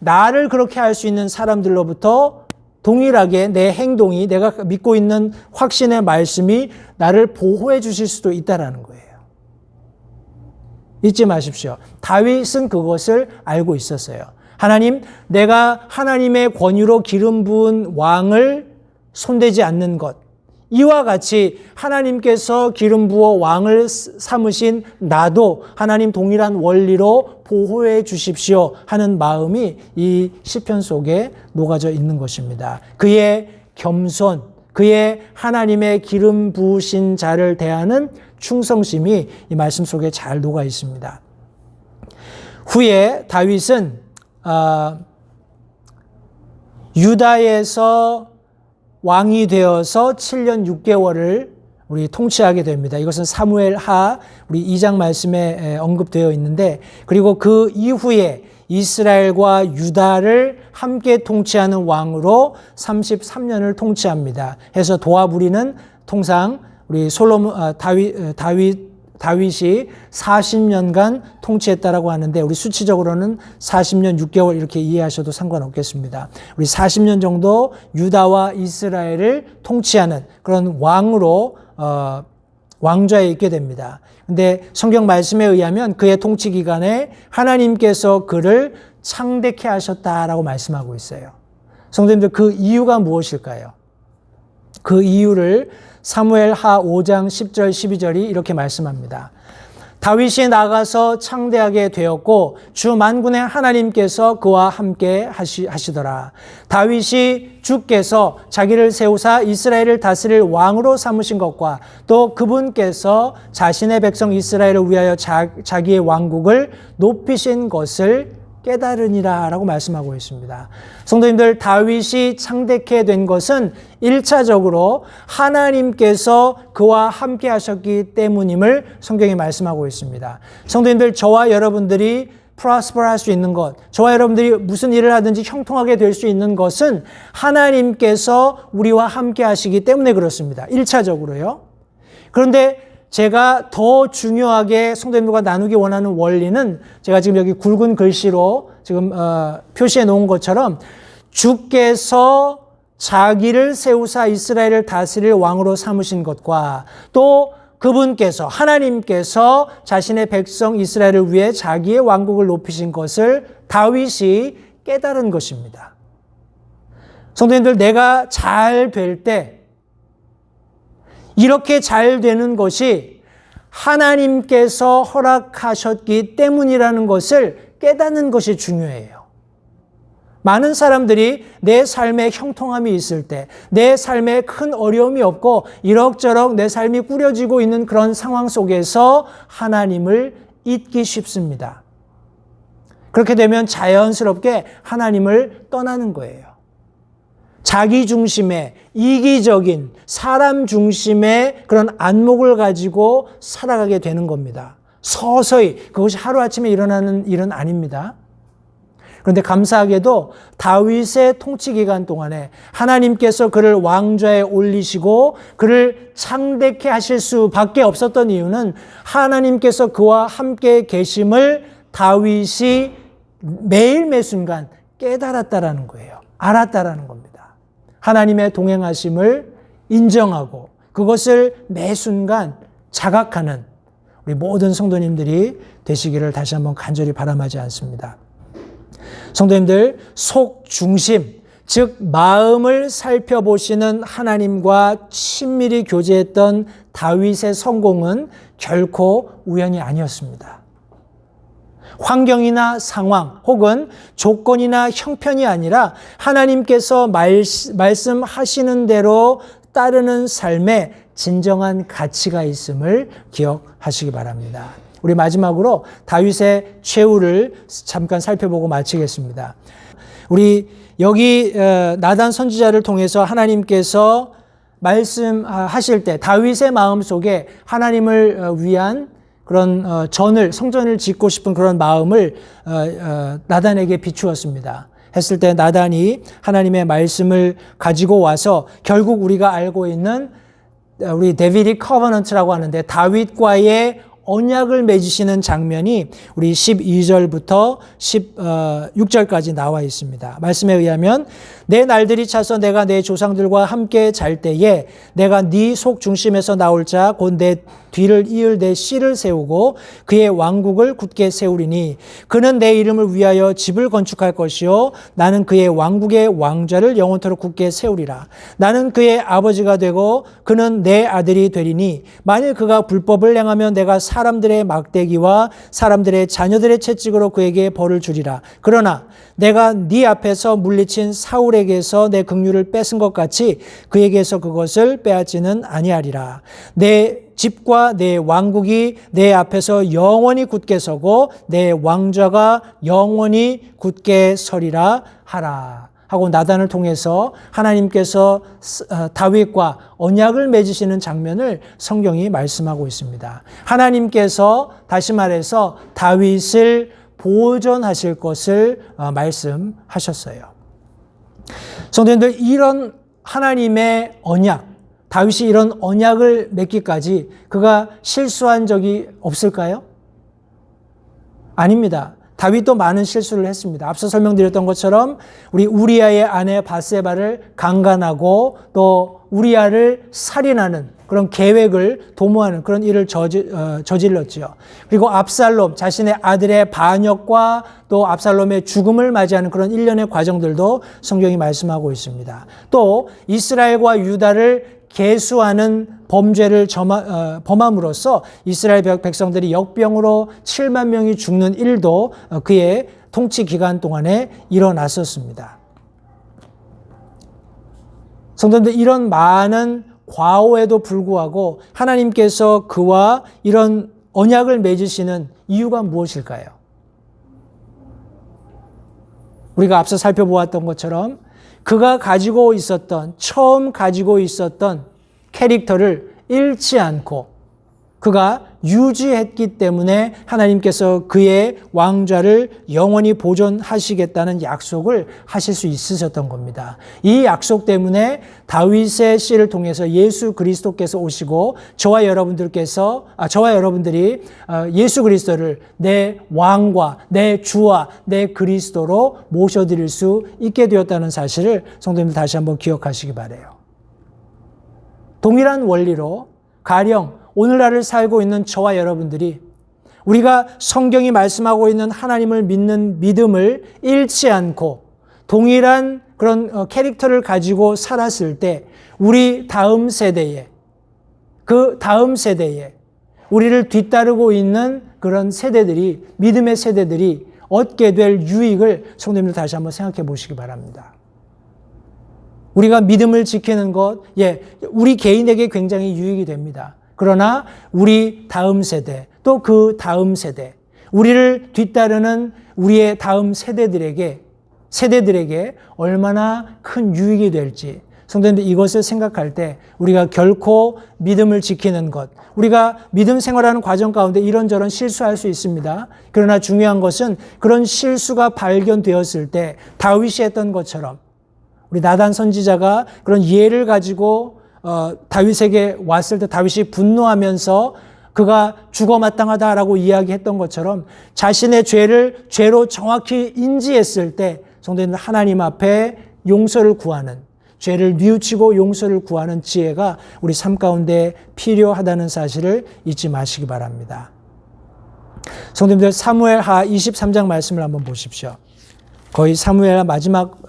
나를 그렇게 할 수 있는 사람들로부터 동일하게 내 행동이, 내가 믿고 있는 확신의 말씀이 나를 보호해 주실 수도 있다라는 거예요. 잊지 마십시오. 다윗은 그것을 알고 있었어요. 하나님, 내가 하나님의 권유로 기름 부은 왕을 손대지 않는 것, 이와 같이 하나님께서 기름 부어 왕을 삼으신 나도 하나님 동일한 원리로 보호해 주십시오 하는 마음이 이 시편 속에 녹아져 있는 것입니다. 그의 겸손, 그의 하나님의 기름 부으신 자를 대하는 충성심이 이 말씀 속에 잘 녹아 있습니다. 후에 다윗은 유다에서 왕이 되어서 7년 6개월을 우리 통치하게 됩니다. 이것은 사무엘하 우리 2장 말씀에 언급되어 있는데, 그리고 그 이후에 이스라엘과 유다를 함께 통치하는 왕으로 33년을 통치합니다. 해서 도합우리는 통상 우리 다윗이 40년간 통치했다라고 하는데, 우리 수치적으로는 40년 6개월 이렇게 이해하셔도 상관없겠습니다. 우리 40년 정도 유다와 이스라엘을 통치하는 그런 왕으로 왕좌에 있게 됩니다. 근데 성경 말씀에 의하면 그의 통치 기간에 하나님께서 그를 창대케 하셨다라고 말씀하고 있어요. 성도님들, 그 이유가 무엇일까요? 그 이유를 사무엘하 5장 10절 12절이 이렇게 말씀합니다. 다윗이 나가서 창대하게 되었고 주 만군의 하나님께서 그와 함께 하시더라. 다윗이 주께서 자기를 세우사 이스라엘을 다스릴 왕으로 삼으신 것과 또 그분께서 자신의 백성 이스라엘을 위하여 자기의 왕국을 높이신 것을 깨달으니라 라고 말씀하고 있습니다. 성도님들, 다윗이 창대케 된 것은 1차적으로 하나님께서 그와 함께 하셨기 때문임을 성경이 말씀하고 있습니다. 성도님들, 저와 여러분들이 프로스퍼 할 수 있는 것, 저와 여러분들이 무슨 일을 하든지 형통하게 될 수 있는 것은 하나님께서 우리와 함께 하시기 때문에 그렇습니다. 1차적으로요. 그런데 제가 더 중요하게 성도님들과 나누기 원하는 원리는 제가 지금 여기 굵은 글씨로 지금 표시해 놓은 것처럼 주께서 자기를 세우사 이스라엘을 다스릴 왕으로 삼으신 것과 또 그분께서 하나님께서 자신의 백성 이스라엘을 위해 자기의 왕국을 높이신 것을 다윗이 깨달은 것입니다. 성도님들, 내가 잘 될 때 이렇게 잘 되는 것이 하나님께서 허락하셨기 때문이라는 것을 깨닫는 것이 중요해요. 많은 사람들이 내 삶에 형통함이 있을 때, 내 삶에 큰 어려움이 없고 이럭저럭 내 삶이 꾸려지고 있는 그런 상황 속에서 하나님을 잊기 쉽습니다. 그렇게 되면 자연스럽게 하나님을 떠나는 거예요. 자기 중심의 이기적인 사람 중심의 그런 안목을 가지고 살아가게 되는 겁니다. 서서히, 그것이 하루아침에 일어나는 일은 아닙니다. 그런데 감사하게도 다윗의 통치 기간 동안에 하나님께서 그를 왕좌에 올리시고 그를 창대케 하실 수밖에 없었던 이유는 하나님께서 그와 함께 계심을 다윗이 매일 매순간 깨달았다라는 거예요. 알았다라는 겁니다. 하나님의 동행하심을 인정하고 그것을 매 순간 자각하는 우리 모든 성도님들이 되시기를 다시 한번 간절히 바람하지 않습니다. 성도님들, 속 중심, 즉 마음을 살펴보시는 하나님과 친밀히 교제했던 다윗의 성공은 결코 우연이 아니었습니다. 환경이나 상황 혹은 조건이나 형편이 아니라 하나님께서 말씀하시는 대로 따르는 삶에 진정한 가치가 있음을 기억하시기 바랍니다. 우리 마지막으로 다윗의 최후를 잠깐 살펴보고 마치겠습니다. 우리 여기 나단 선지자를 통해서 하나님께서 말씀하실 때 다윗의 마음속에 하나님을 위한 그런 성전을 짓고 싶은 그런 마음을 나단에게 비추었습니다. 했을 때 나단이 하나님의 말씀을 가지고 와서 결국 우리가 알고 있는 우리 데비딕 커버넌트라고 하는데 다윗과의 언약을 맺으시는 장면이 우리 12절부터 16절까지 나와 있습니다. 말씀에 의하면 내 날들이 차서 내가 내 조상들과 함께 잘 때에 내가 네 속 중심에서 나올 자 곧 내 뒤를 이을 내 씨를 세우고 그의 왕국을 굳게 세우리니 그는 내 이름을 위하여 집을 건축할 것이요 나는 그의 왕국의 왕좌를 영원토록 굳게 세우리라. 나는 그의 아버지가 되고 그는 내 아들이 되리니 만일 그가 불법을 행하면 내가 사람들의 막대기와 사람들의 자녀들의 채찍으로 그에게 벌을 주리라. 그러나 내가 네 앞에서 물리친 사울에게서 내 긍휼을 뺏은 것 같이 그에게서 그것을 빼앗지는 아니하리라. 내 집과 내 왕국이 내 앞에서 영원히 굳게 서고 내 왕좌가 영원히 굳게 서리라 하라. 하고 나단을 통해서 하나님께서 다윗과 언약을 맺으시는 장면을 성경이 말씀하고 있습니다. 하나님께서 다시 말해서 다윗을 보존하실 것을 말씀하셨어요. 성도님들, 이런 하나님의 언약, 다윗이 이런 언약을 맺기까지 그가 실수한 적이 없을까요? 아닙니다. 다윗도 많은 실수를 했습니다. 앞서 설명드렸던 것처럼 우리 우리아의 아내 밧세바를 강간하고 또 우리아를 살인하는 그런 계획을 도모하는 그런 일을 저질렀지요. 그리고 압살롬, 자신의 아들의 반역과 또 압살롬의 죽음을 맞이하는 그런 일련의 과정들도 성경이 말씀하고 있습니다. 또 이스라엘과 유다를 계수하는 범죄를 범함으로써 이스라엘 백성들이 역병으로 7만 명이 죽는 일도 그의 통치 기간 동안에 일어났었습니다. 성도님들, 이런 많은 과오에도 불구하고 하나님께서 그와 이런 언약을 맺으시는 이유가 무엇일까요? 우리가 앞서 살펴보았던 것처럼 그가 처음 가지고 있었던 캐릭터를 잃지 않고 그가 유지했기 때문에 하나님께서 그의 왕좌를 영원히 보존하시겠다는 약속을 하실 수 있으셨던 겁니다. 이 약속 때문에 다윗의 씨를 통해서 예수 그리스도께서 오시고 저와 여러분들이 예수 그리스도를 내 왕과 내 주와 내 그리스도로 모셔드릴 수 있게 되었다는 사실을 성도님들 다시 한번 기억하시기 바라요. 동일한 원리로 가령 오늘날을 살고 있는 저와 여러분들이 우리가 성경이 말씀하고 있는 하나님을 믿는 믿음을 잃지 않고 동일한 그런 캐릭터를 가지고 살았을 때 우리 다음 세대에 우리를 뒤따르고 있는 그런 세대들이 믿음의 세대들이 얻게 될 유익을 성도님들 다시 한번 생각해 보시기 바랍니다. 우리가 믿음을 지키는 것, 우리 개인에게 굉장히 유익이 됩니다. 그러나 우리 다음 세대, 또 그 다음 세대, 우리를 뒤따르는 우리의 다음 세대들에게 얼마나 큰 유익이 될지 성도님들 이것을 생각할 때 우리가 결코 믿음을 지키는 것, 우리가 믿음 생활하는 과정 가운데 이런저런 실수할 수 있습니다. 그러나 중요한 것은 그런 실수가 발견되었을 때 다윗이 했던 것처럼 우리 나단 선지자가 그런 예를 가지고 다윗에게 왔을 때 다윗이 분노하면서 그가 죽어 마땅하다라고 이야기했던 것처럼 자신의 죄로 정확히 인지했을 때 성도님들 하나님 앞에 용서를 구하는, 죄를 뉘우치고 용서를 구하는 지혜가 우리 삶 가운데 필요하다는 사실을 잊지 마시기 바랍니다. 성도님들 사무엘하 23장 말씀을 한번 보십시오. 거의 사무엘하 마지막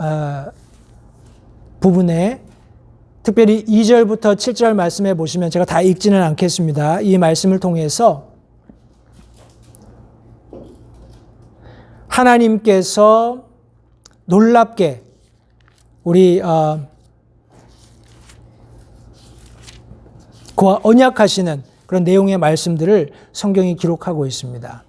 부분에 특별히 2절부터 7절 말씀해 보시면 제가 다 읽지는 않겠습니다. 이 말씀을 통해서 하나님께서 놀랍게 우리 그와 언약하시는 그런 내용의 말씀들을 성경이 기록하고 있습니다.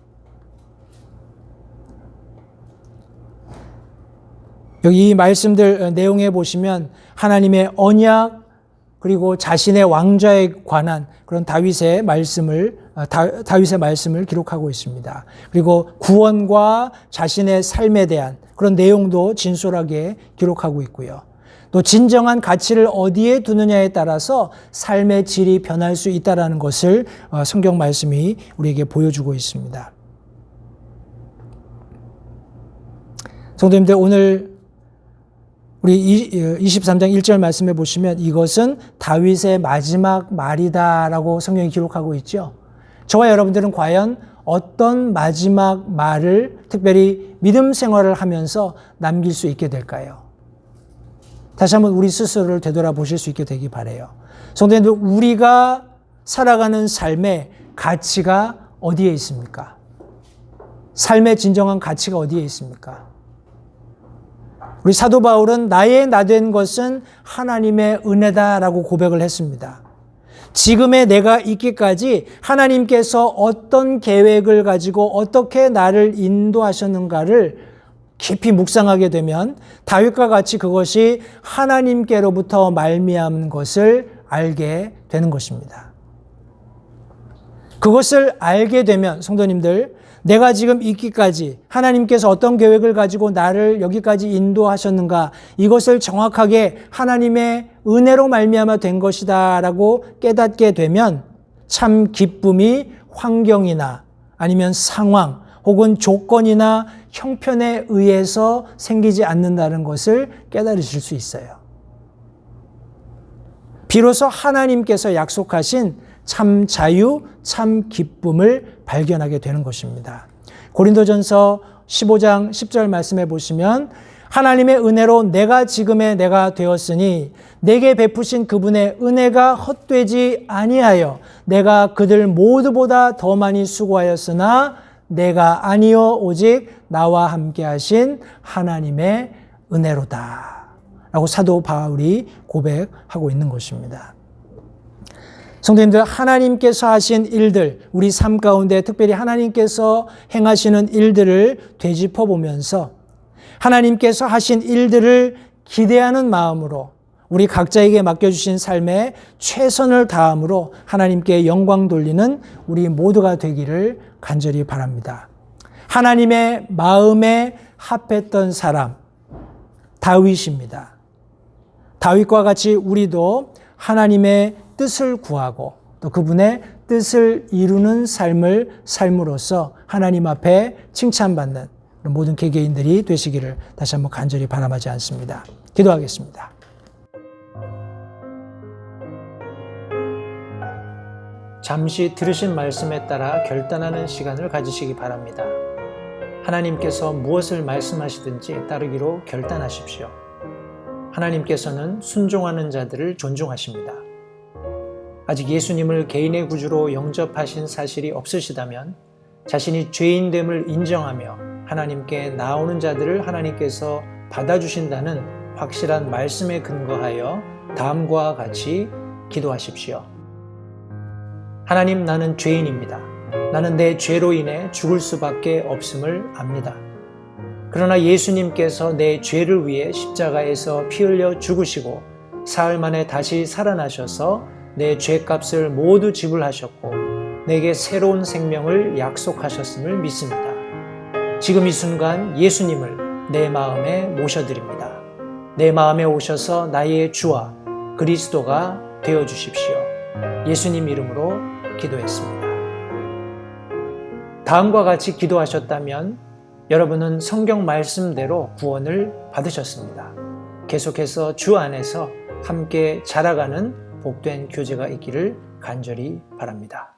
여기 이 말씀들 내용에 보시면 하나님의 언약 그리고 자신의 왕좌에 관한 그런 다윗의 말씀을 기록하고 있습니다. 그리고 구원과 자신의 삶에 대한 그런 내용도 진솔하게 기록하고 있고요. 또 진정한 가치를 어디에 두느냐에 따라서 삶의 질이 변할 수 있다는 것을 성경 말씀이 우리에게 보여주고 있습니다. 성도님들, 오늘 우리 23장 1절 말씀에 보시면 이것은 다윗의 마지막 말이다라고 성경이 기록하고 있죠. 저와 여러분들은 과연 어떤 마지막 말을 특별히 믿음 생활을 하면서 남길 수 있게 될까요? 다시 한번 우리 스스로를 되돌아보실 수 있게 되기 바라요. 성도님들, 우리가 살아가는 삶의 가치가 어디에 있습니까? 삶의 진정한 가치가 어디에 있습니까? 우리 사도 바울은 나의 나된 것은 하나님의 은혜다라고 고백을 했습니다. 지금의 내가 있기까지 하나님께서 어떤 계획을 가지고 어떻게 나를 인도하셨는가를 깊이 묵상하게 되면 다윗과 같이 그것이 하나님께로부터 말미암은 것을 알게 되는 것입니다. 그것을 알게 되면 성도님들, 내가 지금 있기까지 하나님께서 어떤 계획을 가지고 나를 여기까지 인도하셨는가, 이것을 정확하게 하나님의 은혜로 말미암아 된 것이다라고 깨닫게 되면 참 기쁨이 환경이나 아니면 상황 혹은 조건이나 형편에 의해서 생기지 않는다는 것을 깨달으실 수 있어요. 비로소 하나님께서 약속하신 참 자유, 참 기쁨을 발견하게 되는 것입니다. 고린도전서 15장 10절 말씀해 보시면 하나님의 은혜로 내가 지금의 내가 되었으니 내게 베푸신 그분의 은혜가 헛되지 아니하여 내가 그들 모두보다 더 많이 수고하였으나 내가 아니요 오직 나와 함께 하신 하나님의 은혜로다 라고 사도 바울이 고백하고 있는 것입니다. 성도님들, 하나님께서 하신 일들, 우리 삶 가운데 특별히 하나님께서 행하시는 일들을 되짚어 보면서 하나님께서 하신 일들을 기대하는 마음으로 우리 각자에게 맡겨주신 삶에 최선을 다함으로 하나님께 영광 돌리는 우리 모두가 되기를 간절히 바랍니다. 하나님의 마음에 합했던 사람, 다윗입니다. 다윗과 같이 우리도 하나님의 뜻을 구하고 또 그분의 뜻을 이루는 삶을 삶으로써 하나님 앞에 칭찬받는 모든 개개인들이 되시기를 다시 한번 간절히 바람하지 않습니다. 기도하겠습니다. 잠시 들으신 말씀에 따라 결단하는 시간을 가지시기 바랍니다. 하나님께서 무엇을 말씀하시든지 따르기로 결단하십시오. 하나님께서는 순종하는 자들을 존중하십니다. 아직 예수님을 개인의 구주로 영접하신 사실이 없으시다면 자신이 죄인됨을 인정하며 하나님께 나오는 자들을 하나님께서 받아주신다는 확실한 말씀에 근거하여 다음과 같이 기도하십시오. 하나님, 나는 죄인입니다. 나는 내 죄로 인해 죽을 수밖에 없음을 압니다. 그러나 예수님께서 내 죄를 위해 십자가에서 피 흘려 죽으시고 사흘 만에 다시 살아나셔서 내 죄값을 모두 지불하셨고 내게 새로운 생명을 약속하셨음을 믿습니다. 지금 이 순간 예수님을 내 마음에 모셔드립니다. 내 마음에 오셔서 나의 주와 그리스도가 되어주십시오. 예수님 이름으로 기도했습니다. 다음과 같이 기도하셨다면 여러분은 성경 말씀대로 구원을 받으셨습니다. 계속해서 주 안에서 함께 자라가는 복된 교제가 있기를 간절히 바랍니다.